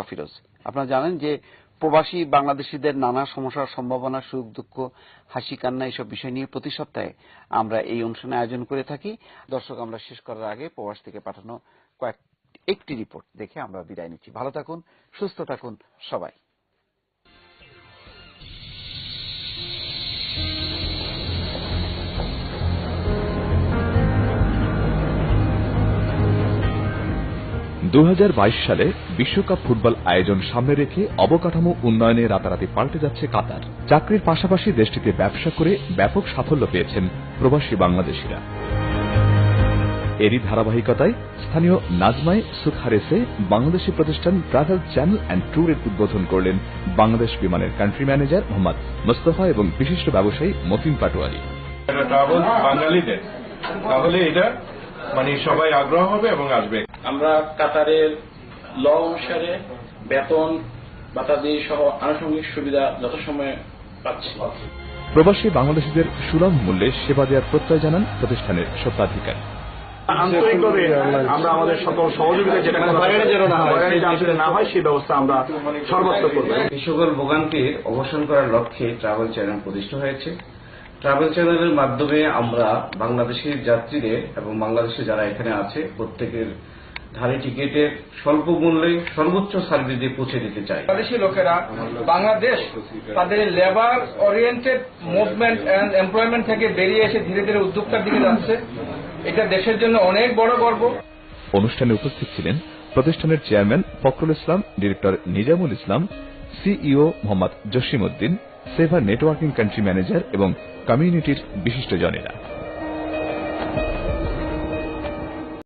ফিরোজ, আপনারা জানেন যে প্রবাসী বাংলাদেশিদের নানা সমস্যার সম্ভাবনা, সুখ দুঃখ, হাসি কান্না এইসব বিষয় নিয়ে প্রতি সপ্তাহে আমরা এই অনুষ্ঠানে আয়োজন করে থাকি। দর্শক, আমরা শেষ করার আগে প্রবাস থেকে পাঠানো একটি রিপোর্ট দেখে আমরা বিদায় নিচ্ছি। ভালো থাকুন, সুস্থ থাকুন সবাই। 2022 সালে বিশ্বকাপ ফুটবল আয়োজন সামনে রেখে অবকাঠামো উন্নয়নে রাতারাতি পাল্টে যাচ্ছে কাতার। চাকরির পাশাপাশি দেশটিতে ব্যবসা করে ব্যাপক সাফল্য পেয়েছেন প্রবাসী বাংলাদেশিরা। এরই ধারাবাহিকতায় স্থানীয় নাজমাই সুখারেসে বাংলাদেশি প্রতিষ্ঠান ট্রাভেল চ্যানেল অ্যান্ড ট্যুরের উদ্বোধন করলেন বাংলাদেশ বিমানের কান্ট্রি ম্যানেজার মোহাম্মদ মোস্তফা এবং বিশিষ্ট ব্যবসায়ী মতিন পাটোয়ারি। বাঙালিদের তাহলে এটা সবাই আগ্রহ হবে এবং আসবে। আমরা কাতারের ল অনুসারে বেতন ভাতাদি সহ আনুষঙ্গিক সুবিধা যথাসময়ে পাচ্ছি। প্রবাসী বাংলাদেশিদের সুলভ মূল্যে সেবা দেওয়ার প্রত্যয় জানান প্রতিষ্ঠানের স্বত্বাধিকারী। আন্তরিকভাবে আমরা আমাদের সকল সহযোগিতা যেটা না হয় সেই ব্যবস্থা আমরা সর্বত্র করব। এই সকল ভোগান্তির অবসান করার লক্ষ্যে ট্রাভেল চ্যানেল প্রতিষ্ঠা হয়েছে। ট্রাভেল চ্যানেলের মাধ্যমে আমরা বাংলাদেশের যাত্রীদের এবং বাংলাদেশে যারা এখানে আছে প্রত্যেকের ধারে টিকিটের স্বল্প মূল্যে সর্বোচ্চ সার্ভিস দিয়ে পৌঁছে দিতে চাই। বাংলাদেশি লোকেরা বাংলাদেশ তাদের labour oriented movement and employment থেকে বেরিয়ে এসে ধীরে ধীরে উদ্যোক্তার দিকে যাচ্ছে। এটা দেশের জন্য অনেক বড় গর্ব। অনুষ্ঠানে উপস্থিত ছিলেন প্রতিষ্ঠানের চেয়ারম্যান ফখরুল ইসলাম, ডিরেক্টর নিজামুল ইসলাম, সিইও মোহাম্মদ জসিম উদ্দিন, সেভার নেটওয়ার্কিং কান্ট্রি ম্যানেজার এবং কমিউনিটির বিশিষ্টজনেরা।